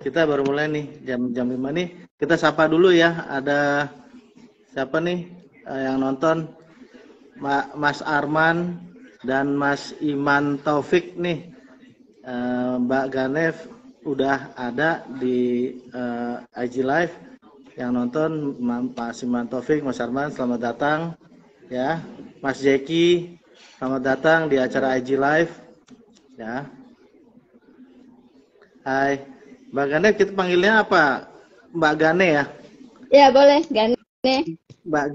Kita baru mulai nih jam 5 nih. Kita sapa dulu ya. Ada siapa nih yang nonton? Mas Arman dan Mas Iman Taufik nih. Mbak Ganev udah ada di IG Live. Yang nonton Mas Iman Taufik, Mas Arman, selamat datang ya. Mas Jeki, selamat datang di acara IG Live ya. Hai, Mbak Gane, kita panggilnya apa? Mbak Gane ya? Ya boleh, Gane. Mbak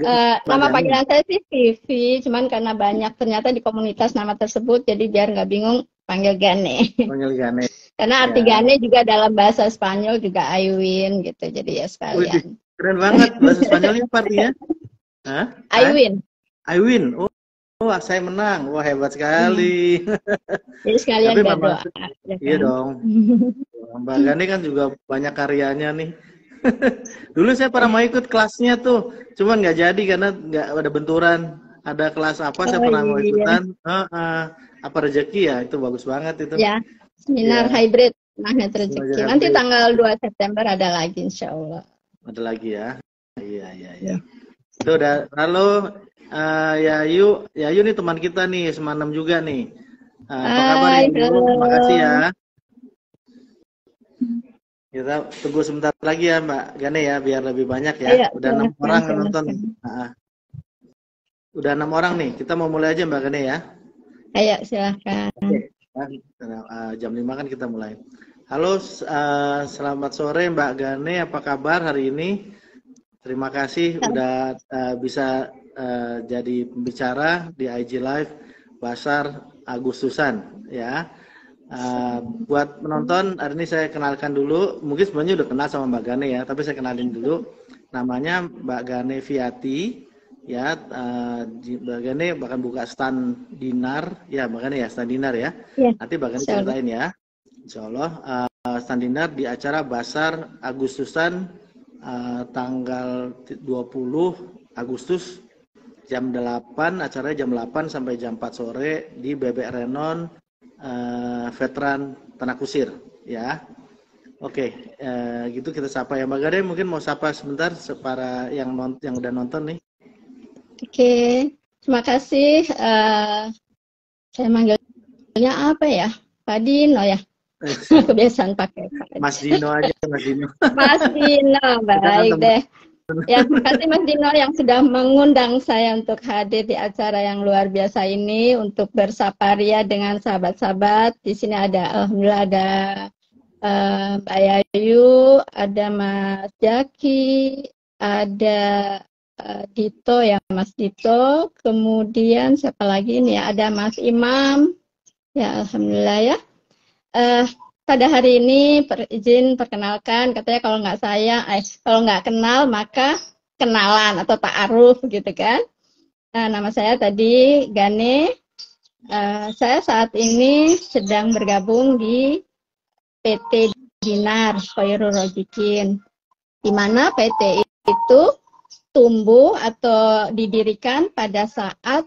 Nama Gane. panggilan saya sih Vivi, cuman karena banyak ternyata di komunitas nama tersebut, jadi biar nggak bingung panggil Gane. Panggil Gane. Karena arti Ya. Gane juga dalam bahasa Spanyol juga Aywin gitu, jadi ya sekalian. Wih, keren banget bahasa Spanyolnya apa artinya? Hah? Aywin. Aywin. Oh, wah, saya menang. Wah, hebat sekali. Jadi sekalian Tapi berdoa. Ya iya kan? Dong. Mbak Gane kan juga banyak karyanya nih. Dulu saya pernah mau ikut kelasnya tuh, cuman nggak jadi karena nggak ada benturan. Ada kelas apa saya pernah mau ikutan. Apa rezeki ya, itu bagus banget itu. Ya, seminar hybrid magnet rezeki. Nanti tanggal 2 September ada lagi insya Allah. Ada lagi ya. Iya. Itu udah. Lalu Yayu nih teman kita nih, semalam juga nih. Apa kabar Yayu? Terima kasih ya. Kita tunggu sebentar lagi ya Mbak Gane ya, biar lebih banyak ya. Ayo, udah 6 orang yang nonton. Udah 6 orang nih. Kita mau mulai aja Mbak Gane ya. Ayo silahkan. Oke. Jam 5 kan kita mulai. Halo, selamat sore Mbak Gane, apa kabar hari ini? Terima kasih udah bisa jadi pembicara di IG Live Basar Agustusan ya. Buat menonton hari ini saya kenalkan dulu, mungkin sebenarnya udah kenal sama Mbak Gane ya, tapi saya kenalin dulu. Namanya Mbak Gane Viati ya. Mbak Gane bahkan buka stand dinar ya, Mbak Gane ya, stand dinar ya. Nanti Mbak Gane ceritain ya, insya Allah. Stand dinar di acara Basar Agustusan tanggal 20 Agustus jam 8, acaranya jam 8 sampai jam 4 sore di Bebek Renon Veteran Tanah Kusir ya. Oke, gitu kita sapa ya Mbak Gade, mungkin mau sapa sebentar para yang udah nonton nih. Oke, terima kasih. Saya manggilnya apa ya? Pak Dino ya. Kebiasaan pakai Pak. Mas Dino aja, Mas Dino. Mas Dino, baik deh. Ya, terima kasih Mas Dino yang sudah mengundang saya untuk hadir di acara yang luar biasa ini untuk bersaparia dengan sahabat-sahabat. Di sini ada, alhamdulillah ada Mbak Yayu, ada Mas Jaki, ada Dito ya, Mas Dito. Kemudian siapa lagi ini ya? Ada Mas Imam. Ya, alhamdulillah ya. Pada hari ini izin perkenalkan, katanya kalau nggak kenal maka kenalan atau ta'aruf gitu kan. Nama saya tadi Gane. Saya saat ini sedang bergabung di PT Dinar Khairul Rozikin, di mana PT itu tumbuh atau didirikan pada saat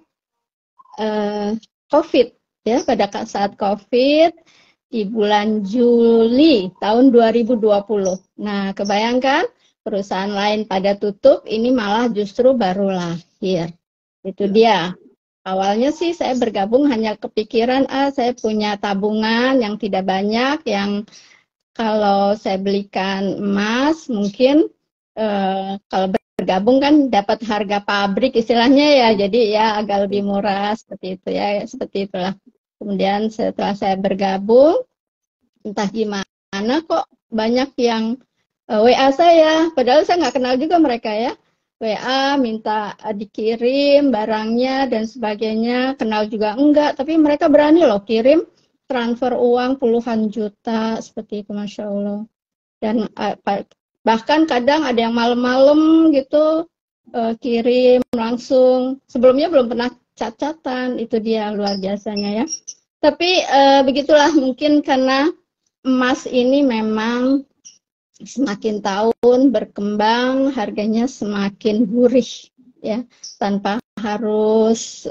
COVID ya, pada saat COVID di bulan Juli tahun 2020. Nah, kebayangkan perusahaan lain pada tutup, ini malah justru baru lahir. Itu dia. Awalnya sih saya bergabung hanya kepikiran, saya punya tabungan yang tidak banyak, yang kalau saya belikan emas, mungkin kalau bergabung kan dapat harga pabrik istilahnya ya, jadi ya agak lebih murah seperti itu ya, seperti itulah. Kemudian setelah saya bergabung, entah gimana kok banyak yang WA saya, padahal saya nggak kenal juga mereka ya. WA minta dikirim barangnya dan sebagainya, kenal juga enggak, tapi mereka berani loh kirim transfer uang puluhan juta, seperti itu, Masya Allah. Dan bahkan kadang ada yang malam-malam gitu kirim langsung, sebelumnya belum pernah cat-catan, itu dia luar biasanya ya. Tapi begitulah, mungkin karena emas ini memang semakin tahun berkembang, harganya semakin gurih ya, tanpa harus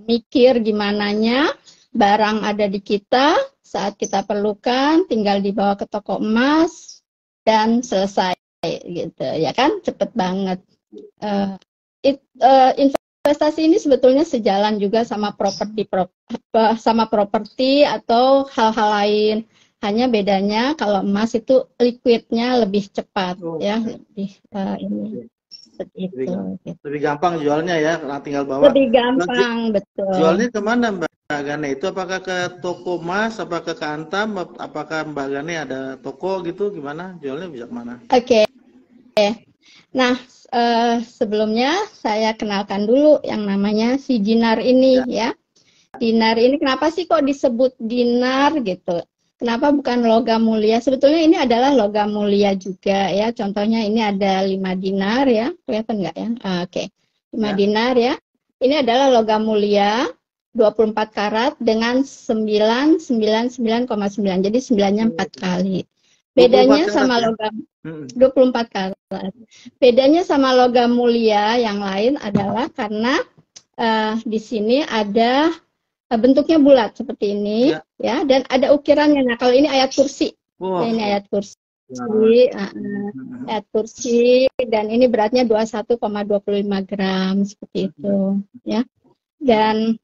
mikir gimananya, barang ada di kita, saat kita perlukan, tinggal dibawa ke toko emas dan selesai, gitu ya kan, cepet banget. Investasi ini sebetulnya sejalan juga sama properti atau hal-hal lain. Hanya bedanya kalau emas itu liquidnya lebih cepat, ya, lebih ini. Itu. Lebih gampang jualnya ya, tinggal bawa. Lebih gampang, betul. Jualnya kemana Mbak Gane? Itu apakah ke toko emas, apakah ke Antam, apakah Mbak Gane ada toko gitu, gimana? Jualnya bisa kemana? Oke. Nah, sebelumnya saya kenalkan dulu yang namanya si dinar ini ya. Dinar ini kenapa sih kok disebut dinar gitu? Kenapa bukan logam mulia? Sebetulnya ini adalah logam mulia juga ya. Contohnya ini ada 5 dinar ya. Kelihatan nggak ya? Oke. 5 dinar ya. Ini adalah logam mulia 24 karat dengan 999,9. Jadi 9-nya 4 kali. Bedanya sama logam 24 karat. Bedanya sama logam mulia yang lain adalah karena di sini ada bentuknya bulat seperti ini ya, dan ada ukirannya. Nah, kalau ini ayat kursi. Ya, ini ayat kursi. Ayat kursi, dan ini beratnya 21,25 gram seperti itu ya. Dan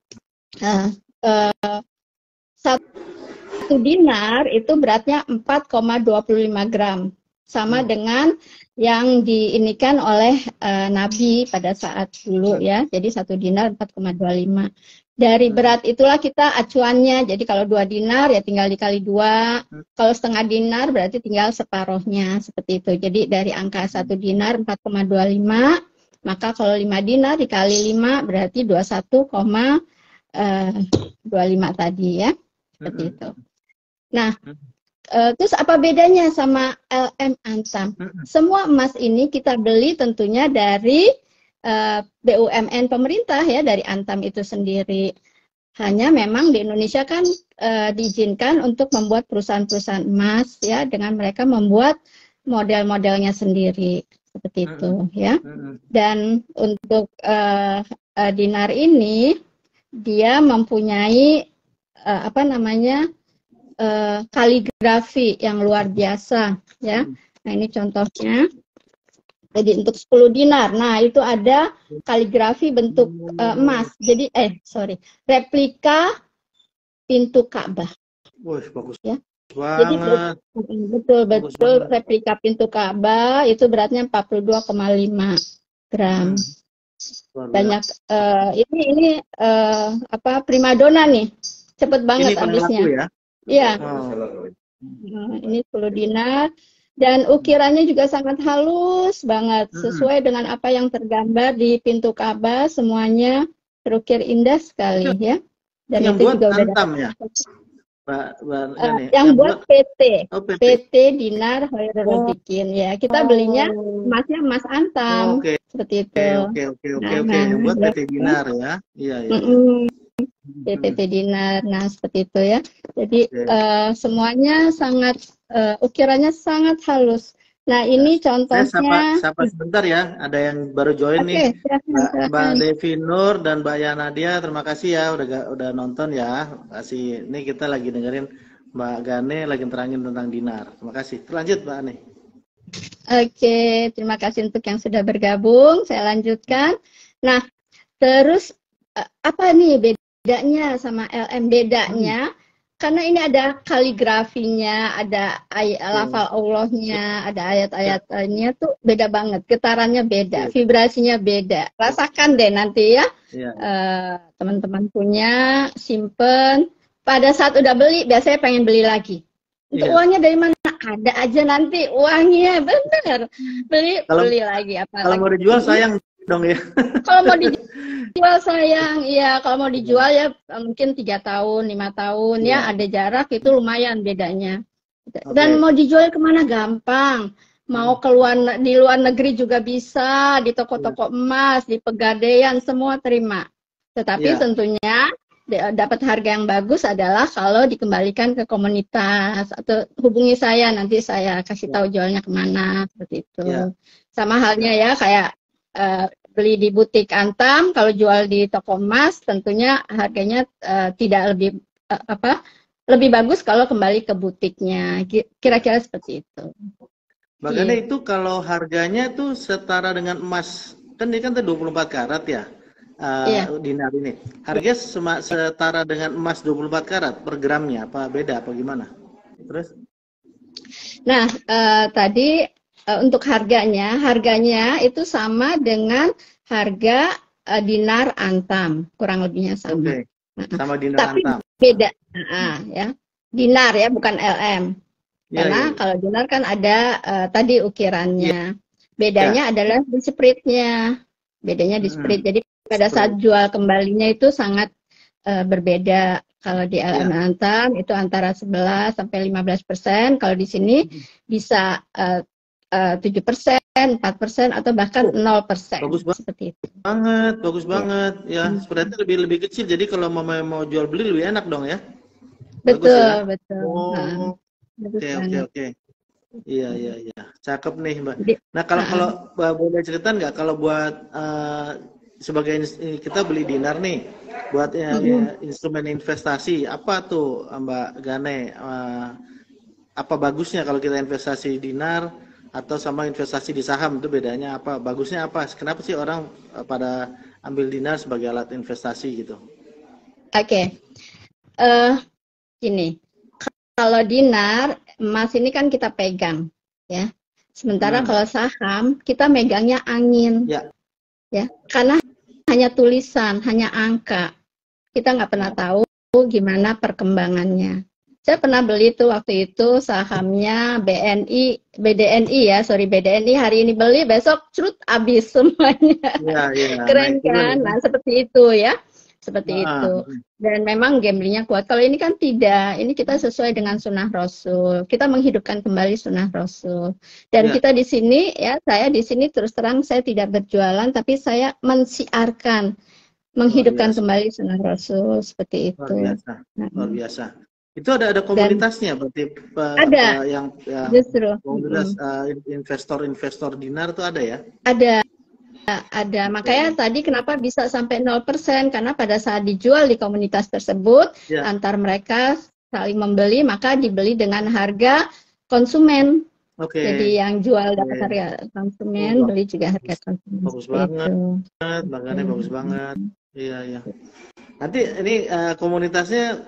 satu dinar itu beratnya 4,25 gram. Sama dengan yang diinikan oleh Nabi pada saat dulu ya. Jadi 1 dinar 4,25. Dari berat itulah kita acuannya. Jadi kalau 2 dinar ya tinggal dikali 2. Kalau setengah dinar berarti tinggal separuhnya seperti itu. Jadi dari angka 1 dinar 4,25, maka kalau 5 dinar dikali 5 berarti 21,25 tadi ya. Seperti itu. Nah, terus apa bedanya sama LM Antam? Semua emas ini kita beli tentunya dari BUMN pemerintah ya, dari Antam itu sendiri. Hanya memang di Indonesia kan diizinkan untuk membuat perusahaan-perusahaan emas ya, dengan mereka membuat model-modelnya sendiri seperti itu ya. Dan untuk dinar ini dia mempunyai kaligrafi yang luar biasa ya. Nah, ini contohnya. Jadi untuk 10 dinar, nah itu ada kaligrafi bentuk emas. Jadi replika pintu Ka'bah. Wah, bagus ya. Jadi betul replika pintu Ka'bah itu beratnya 42,5 gram. Banyak ini primadona nih. Cepet banget habisnya. Iya. Ini 10 dinar. Dan ukirannya juga sangat halus banget, sesuai dengan apa yang tergambar di pintu Ka'bah, semuanya terukir indah sekali ya. Dan yang itu buat juga udah Antam ya? yang buat PT. PT Dinar Khairul Razikin ya. Kita belinya emasnya emas Antam. Seperti itu. Oke. Yang buat PT Dinar ya. Iya. PT Dinar. Nah, seperti itu ya. Jadi semuanya sangat ukirannya sangat halus. Nah, ini contohnya. Saya sapa sebentar ya. Ada yang baru join nih. Mbak Devi Nur dan Mbak Yanadia, terima kasih ya udah nonton ya. Terima kasih. Ini kita lagi dengerin Mbak Gane lagi terangin tentang dinar. Terima kasih. Lanjut Mbak Ane. Oke, terima kasih untuk yang sudah bergabung. Saya lanjutkan. Nah, terus apa nih bedanya sama LM? Bedanya karena ini ada kaligrafinya, ada lafal Allahnya, ada ayat-ayatnya tuh beda banget, getarannya beda, vibrasinya beda. Rasakan deh nanti ya, teman-teman punya, simpen. Pada saat udah beli, biasanya pengen beli lagi. Untuk uangnya dari mana? Ada aja nanti uangnya, bener. Beli lagi. Kalau mau dijual sayang dong ya. Kalau mau dijual sayang, iya. Kalau mau dijual ya mungkin 3 tahun, 5 tahun ya, ada jarak itu lumayan bedanya. Dan mau dijual kemana gampang. Mau di luar negeri juga bisa, di toko-toko emas, di Pegadaian, semua terima. Tetapi tentunya dapat harga yang bagus adalah kalau dikembalikan ke komunitas atau hubungi saya, nanti saya kasih tahu jualnya kemana, seperti itu. Sama halnya ya kayak beli di butik Antam, kalau jual di toko emas tentunya harganya tidak lebih apa lebih bagus kalau kembali ke butiknya. Kira-kira seperti itu. Makanya itu kalau harganya tuh setara dengan emas, kan ini kan tuh 24 karat ya, Iya. dinar ini. Harganya setara dengan emas 24 karat per gramnya, apa beda, apa gimana? Terus? Nah, tadi untuk harganya itu sama dengan harga dinar Antam, kurang lebihnya sama. Oke, sama dinar Tapi Antam. beda, ya. Dinar ya, bukan LM. Iya, Karena iya. kalau dinar kan ada tadi ukirannya. Bedanya adalah di spritnya. Bedanya di sprit. Jadi pada saat jual kembalinya itu sangat berbeda. Kalau di LM Antam itu antara 11 sampai 15%. Kalau di sini bisa 7%, 4%, atau bahkan 0%. Bagus seperti itu. Bagus banget. Ya, spreadnya lebih kecil. Jadi kalau mau jual beli lebih enak dong ya. Betul, Bagus ya? betul. Oh, oke. Iya. Cakep nih, Mbak. Nah, kalau boleh cerita nggak kalau buat sebagai kita beli dinar nih, buat instrumen investasi, apa tuh Mbak Gane? Apa bagusnya kalau kita investasi dinar atau sama investasi di saham, itu bedanya apa? Bagusnya apa? Kenapa sih orang pada ambil dinar sebagai alat investasi gitu? Oke. Gini, kalau dinar, emas ini kan kita pegang, ya. Sementara kalau saham, kita megangnya angin, ya. Karena hanya tulisan, hanya angka. Kita nggak pernah tahu gimana perkembangannya. Saya pernah beli tuh waktu itu sahamnya BDNI ya, BDNI, hari ini beli, besok cerut habis semuanya. Keren kan? Nah, seperti itu ya. Seperti itu. Dan memang gamblingnya kuat. Kalau ini kan tidak. Ini kita sesuai dengan sunnah Rasul. Kita menghidupkan kembali sunnah Rasul. Dan kita di sini, ya, saya di sini terus terang saya tidak berjualan, tapi saya mensiarkan, menghidupkan kembali sunnah Rasul seperti itu. Luar biasa. Itu ada komunitasnya berarti ada yang justru komunitas investor dinar itu ada ya? Ada, makanya tadi kenapa bisa sampai 0%, karena pada saat dijual di komunitas tersebut, antar mereka saling membeli, maka dibeli dengan harga konsumen. Jadi yang jual dapat harga konsumen, beli juga harga konsumen. Bagus banget, makanya bagus banget. Iya. Nanti ini komunitasnya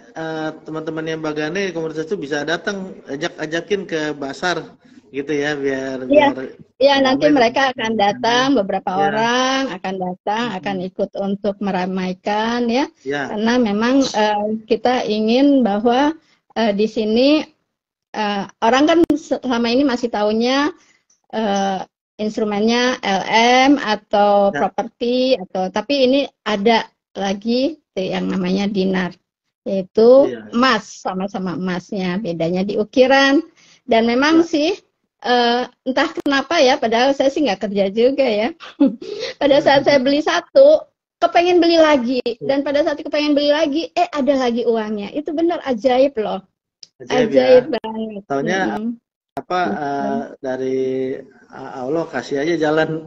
teman-temannya Mbak Gane, komunitas itu bisa datang, ajakin ke pasar gitu ya, biar nanti mereka akan datang, beberapa orang akan datang, akan ikut untuk meramaikan ya. Karena memang kita ingin bahwa di sini orang kan selama ini masih taunya instrumennya LM atau properti, tapi ini ada lagi yang namanya dinar, yaitu emas, sama-sama emasnya, bedanya di ukiran. Dan memang sih entah kenapa ya, padahal saya sih nggak kerja juga ya. Pada saat saya beli satu, kepengen beli lagi, dan pada saat kepengen beli lagi, ada lagi uangnya. Itu benar ajaib loh, ajaib banget. Taunya dari Allah kasih aja jalan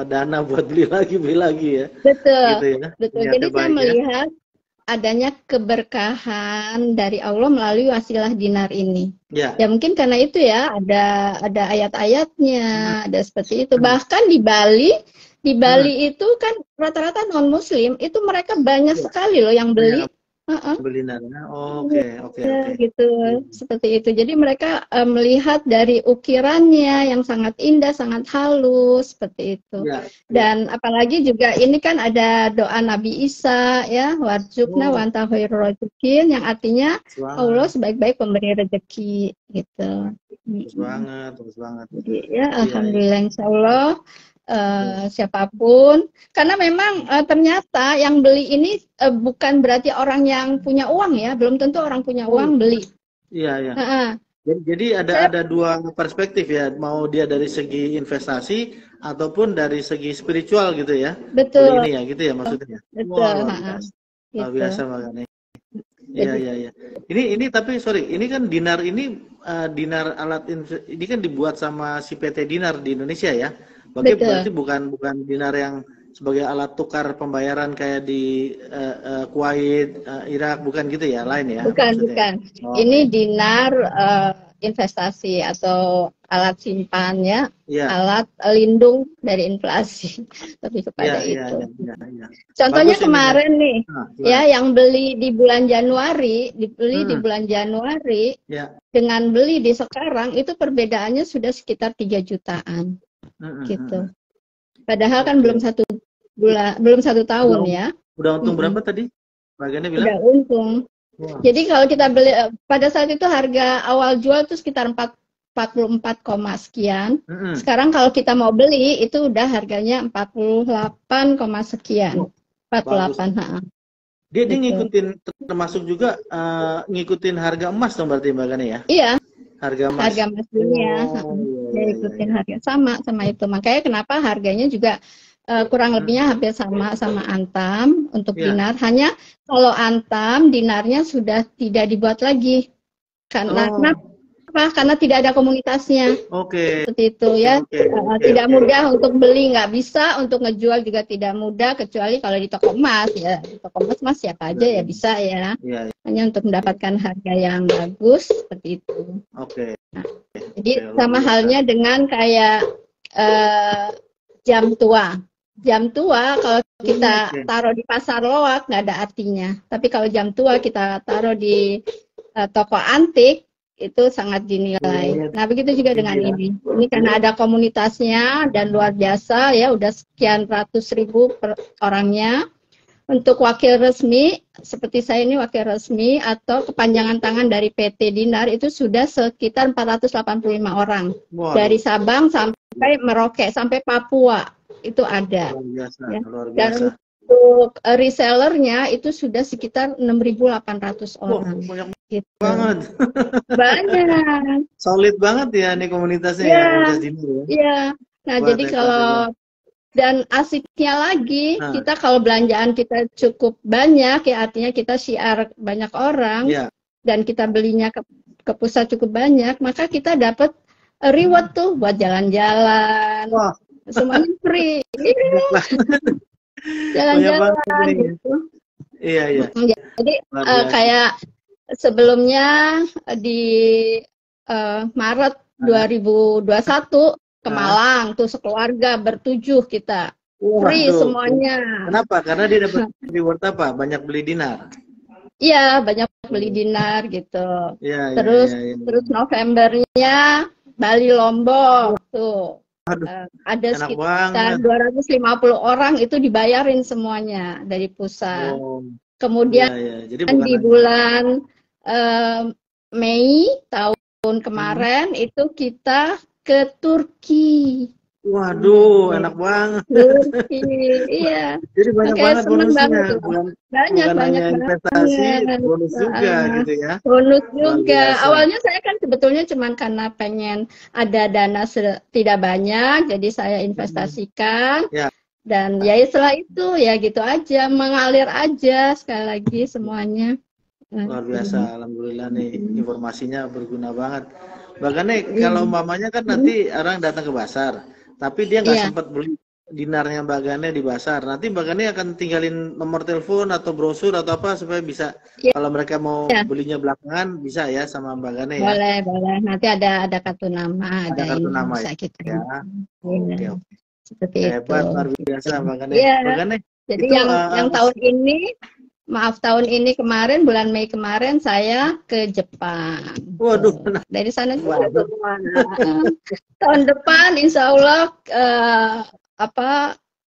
dana buat beli lagi ya. Betul, gitu ya. betul. Jadi saya melihat adanya keberkahan dari Allah melalui wasilah dinar ini. Ya mungkin karena itu ya, ada ayat-ayatnya, ada seperti itu. Bahkan di Bali itu kan rata-rata non Muslim, itu mereka banyak sekali loh yang beli. Beli dana. Oke. Gitu, seperti itu. Jadi mereka melihat dari ukirannya yang sangat indah, sangat halus, seperti itu. Dan apalagi juga ini kan ada doa Nabi Isa ya, warzuqna wa anta khairur raziqin, yang artinya Allah sebaik-baik pemberi rezeki gitu. Bagus banget. Jadi ya alhamdulillah, insyaallah siapapun, karena memang ternyata yang beli ini bukan berarti orang yang punya uang ya, belum tentu orang punya uang beli. Iya. Jadi ada dua perspektif ya, mau dia dari segi investasi ataupun dari segi spiritual gitu ya. Betul. Beli ini ya, gitu ya maksudnya. Betul. Luar biasa makanya. Iya. Ini tapi sorry, ini kan dinar ini dinar alat ini kan dibuat sama si PT Dinar di Indonesia ya. Berarti bukan dinar yang sebagai alat tukar pembayaran kayak di Kuwait, Irak, bukan gitu ya, lain ya Bukan, maksudnya? bukan. Oh, Ini dinar investasi atau alat simpan ya, iya, alat lindung dari inflasi, lebih kepada iya, itu. iya. Contohnya Bagus ini, Mbak. kemarin nih, Nah, ya gimana? yang beli di bulan Januari, dibeli di Hmm, bulan Januari ya. dengan beli di sekarang itu perbedaannya sudah sekitar 3 jutaan gitu. Hmm. Padahal kan Oke. belum satu tahun Udah, ya. udah untung Mm-mm. berapa tadi? Bagiannya bilang? Udah untung. Wah. Jadi kalau kita beli pada saat itu harga awal jual itu sekitar 44, sekian. Mm-mm. Sekarang kalau kita mau beli itu udah harganya 48, sekian. 48, Bagus. Dia gitu. ngikutin, termasuk juga ngikutin harga emas dong berarti Mbak Gani ya? Iya, Harga emas. harga emas dunia. Oh, Dia iya. ikutin harga sama itu. Makanya kenapa harganya juga kurang lebihnya hampir sama Antam untuk Iya. dinar. Hanya kalau Antam dinarnya sudah tidak dibuat lagi. Karena karena tidak ada komunitasnya. Oke. Seperti itu ya. Tidak mudah untuk beli, nggak bisa, untuk ngejual juga tidak mudah, kecuali kalau di toko emas ya. Di toko emas mas siapa aja ya bisa ya. Iya. Hanya untuk mendapatkan harga yang bagus seperti itu. Oke. Nah, jadi sama halnya dengan kayak jam tua. Jam tua kalau kita taruh di pasar loak nggak ada artinya. Tapi kalau jam tua kita taruh di toko antik itu sangat dinilai. Nah begitu juga dengan ini. Ini karena ada komunitasnya dan luar biasa ya, udah sekian ratus ribu per orangnya. Untuk wakil resmi seperti saya ini wakil resmi atau kepanjangan tangan dari PT Dinar itu sudah sekitar 485 orang. Wow. Dari Sabang sampai Merauke sampai Papua itu ada. Luar biasa, ya. luar biasa. Dan untuk resellernya itu sudah sekitar 6.800 orang. Banyak gitu. banget. Banyak. Solid banget ya nih komunitasnya ya, komunitas Dinar ya. Iya. Nah, jadi kalau dan asiknya lagi, kita kalau belanjaan kita cukup banyak, ya artinya kita syiar banyak orang, dan kita belinya ke pusat cukup banyak, maka kita dapat reward tuh buat jalan-jalan. Semuanya free. Jalan-jalan gitu. Iya. Jadi kayak sebelumnya di Maret 2021 ke Malang tuh sekeluarga bertujuh kita. Free semuanya. Kenapa? Karena dia dapat reward apa? Banyak beli dinar. Iya, banyak beli dinar gitu. Iya, terus Novembernya Bali Lombok tuh. Ada sekitar 250 orang itu dibayarin semuanya dari pusat. Kemudian di bulan Mei tahun kemarin itu kita ke Turki. Waduh, enak banget. Turki, iya. Jadi banyak banget bonusnya. Banyak investasi, bonus juga gitu ya. Bonus juga. Awalnya saya kan sebetulnya cuma karena pengen ada dana tidak banyak, jadi saya investasikan. Dan ya setelah itu ya gitu aja, mengalir aja sekali lagi semuanya. Luar biasa, alhamdulillah nih informasinya berguna banget. Bahkan nih kalau mamanya kan nanti orang datang ke pasar, tapi dia nggak sempat beli dinarnya Mbak Gane di pasar. Nanti Mbak Gane akan tinggalin nomor telepon atau brosur atau apa supaya bisa kalau mereka mau belinya belakangan bisa ya sama Mbak Gane ya. Boleh. Nanti ada kartu nama, ada kartu nama bisa kita. Ya. Oke. Seperti hebat, itu. Luar biasa Mbak Gane. Mbak Gane. Jadi itu, yang tahun ini, tahun ini kemarin bulan Mei kemarin saya ke Jepang. Waduh. Dari sana juga tahun depan Insya Allah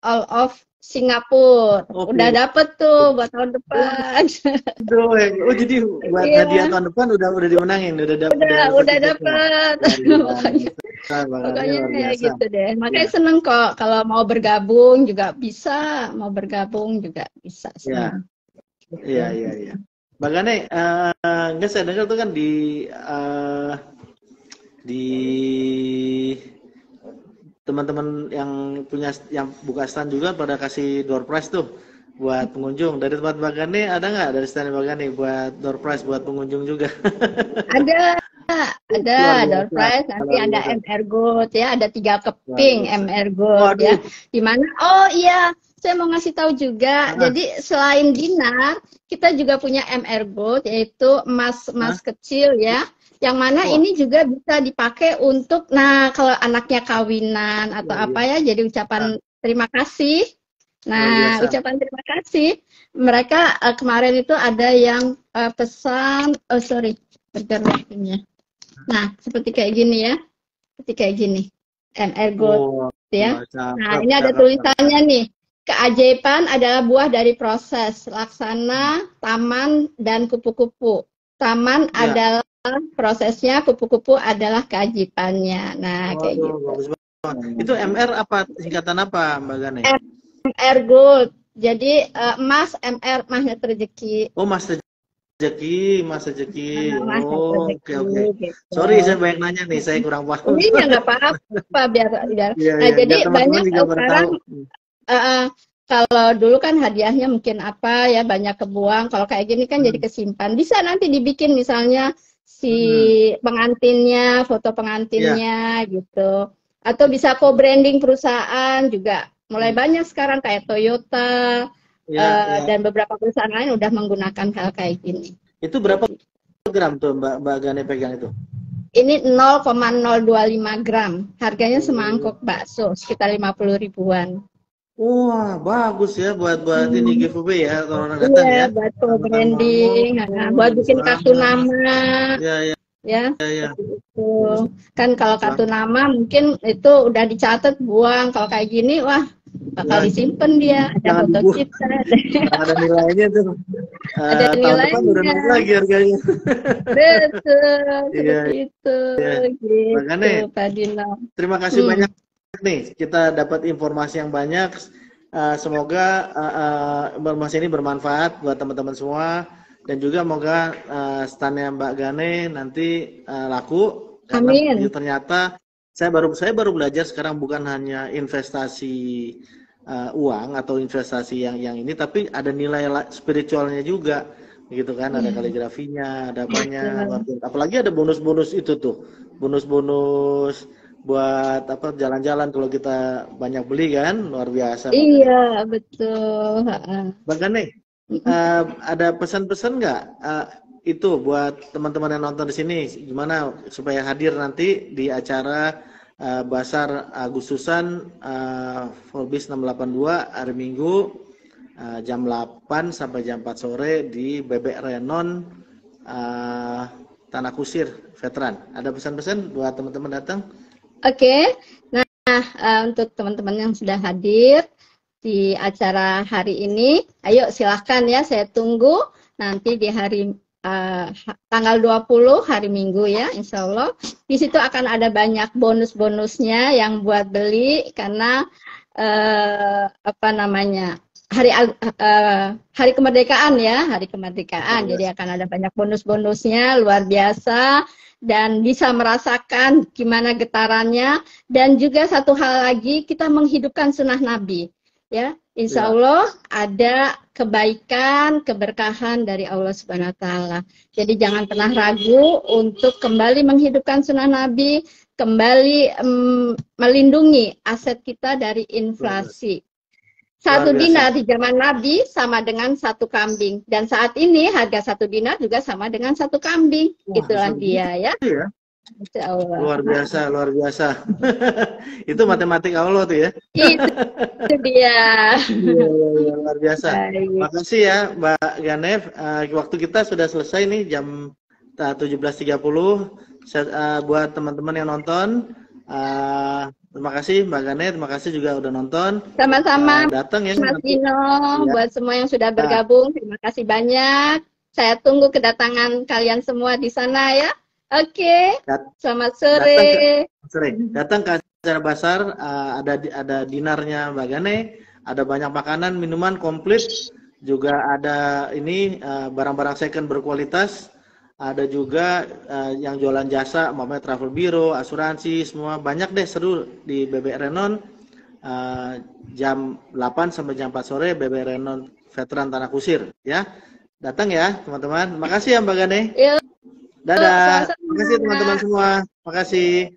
all of Singapura. Udah dapet tuh buat tahun depan. Jadi buat hadiah tahun depan udah dimenangin, udah dapet. Pokoknya ya gitu deh. Makanya seneng kok kalau mau bergabung juga bisa, Iya. Mbak Gane, nggak saya dengar tuh kan di teman-teman yang buka stand juga pada kasih door prize tuh buat pengunjung. Dari tempat Mbak Gane ada nggak dari stand Mbak Gane buat door prize buat pengunjung juga? Ada door prize, nanti ada MR Gold ya, ada 3 keping MR Gold ya. Di mana? Oh iya, saya mau ngasih tahu juga. Jadi selain dinar, kita juga punya MR Gold, yaitu emas kecil ya. Yang mana ini juga bisa dipakai untuk, nah kalau anaknya kawinan atau apa ya, jadi ucapan terima kasih. Nah, ucapan terima kasih. Mereka kemarin itu ada yang pesan, bergeraknya. Nah, seperti kayak gini ya. Seperti kayak gini. MR Gold ya. Nah, ini ada tulisannya nih. Keajaiban adalah buah dari proses, laksana, taman, dan kupu-kupu. Taman adalah prosesnya, kupu-kupu adalah keajaibannya. Nah, kayak gitu. Bagus banget. Itu MR apa? Singkatan apa, Mbak Gane? MR Gold. Jadi emas, MR, emasnya rezeki. Oh, Mas rezeki, Mas rezeki. Oh, oke. Gitu. Sorry, saya banyak nanya nih, saya kurang paham. Ini nggak apa-apa, biar. Nah, jadi banyak sekarang. Kalau dulu kan hadiahnya mungkin apa ya, banyak kebuang. Kalau kayak gini kan jadi kesimpan. Bisa nanti dibikin misalnya si pengantinnya, foto pengantinnya gitu. Atau bisa co-branding perusahaan juga. Mulai banyak sekarang kayak Toyota dan beberapa perusahaan lain udah menggunakan hal kayak gini. Itu berapa gram tuh Mbak Gane pegang itu? Ini 0,025 gram. Harganya semangkok bakso, sekitar 50 ribuan. Wah, bagus ya buat ini giveaway ya kalau orang datang ya. Buat co-branding, buat bikin kartu nama. Ya. Itu. Kan kalau kartu nama mungkin itu udah dicatat buang. Kalau kayak gini, wah bakal disimpan dia. Ada foto kita. Ada nilainya tuh. Ada nilainya. Udah naik lagi harganya. Betul. Itu. Gitu, makanya, Pak Dino. Terima kasih banyak nih. Kita dapat informasi yang banyak. Semoga informasi ini bermanfaat buat teman-teman semua. Dan juga semoga stand-nya Mbak Gane nanti laku. Karena ternyata saya baru belajar sekarang bukan hanya investasi uang atau investasi yang ini, tapi ada nilai spiritualnya juga, gitu kan? Ada kaligrafinya, ada apanya. Apalagi ada bonus-bonus itu tuh, bonus-bonus buat apa jalan-jalan kalau kita banyak beli kan, luar biasa. Iya betul. Mbak Gane. Ada pesan-pesan nggak itu buat teman-teman yang nonton di sini gimana supaya hadir nanti di acara Basar Agustusan Forbes 682 hari Minggu jam 8 sampai jam 4 sore di Bebek Renon Tanah Kusir Veteran. Ada pesan-pesan buat teman-teman datang? Oke. Nah, untuk teman-teman yang sudah hadir di acara hari ini, ayo silahkan ya, saya tunggu nanti di hari tanggal 20 hari Minggu ya, insya Allah. Di situ akan ada banyak bonus-bonusnya yang buat beli karena hari kemerdekaan ya, hari kemerdekaan. Jadi akan ada banyak bonus-bonusnya luar biasa dan bisa merasakan gimana getarannya. Dan juga satu hal lagi, kita menghidupkan sunnah Nabi. Ya, insya Allah ada kebaikan, keberkahan dari Allah Subhanahu Wa Taala. Jadi jangan pernah ragu untuk kembali menghidupkan sunnah Nabi, kembali melindungi aset kita dari inflasi. Satu dinar di zaman Nabi sama dengan satu kambing, dan saat ini harga satu dinar juga sama dengan satu kambing. Itulah dia ya. Luar biasa, luar biasa. Itu matematik Allah tuh ya. Itu dia. Iya, luar biasa. Makasih ya Mbak Gane. Waktu kita sudah selesai nih jam 17.30. Buat teman-teman yang nonton, terima kasih Mbak Gane. Terima kasih juga udah nonton. Sama-sama. Datang ya. Mas Dino, buat semua yang sudah bergabung, terima kasih banyak. Saya tunggu kedatangan kalian semua di sana ya. Oke, selamat sore. Datang ke acara Basar, ada dinarnya Mbak Gane, ada banyak makanan, minuman komplit, juga ada ini barang-barang second berkualitas, ada juga yang jualan jasa, umpamanya travel bureau, asuransi, semua banyak deh, seru di Bebek Renon jam 8 sampai jam 4 sore Bebek Renon Veteran Tanah Kusir ya. Datang ya teman-teman. Makasih ya Mbak Gane. Dadah. Terima kasih teman-teman semua. Makasih.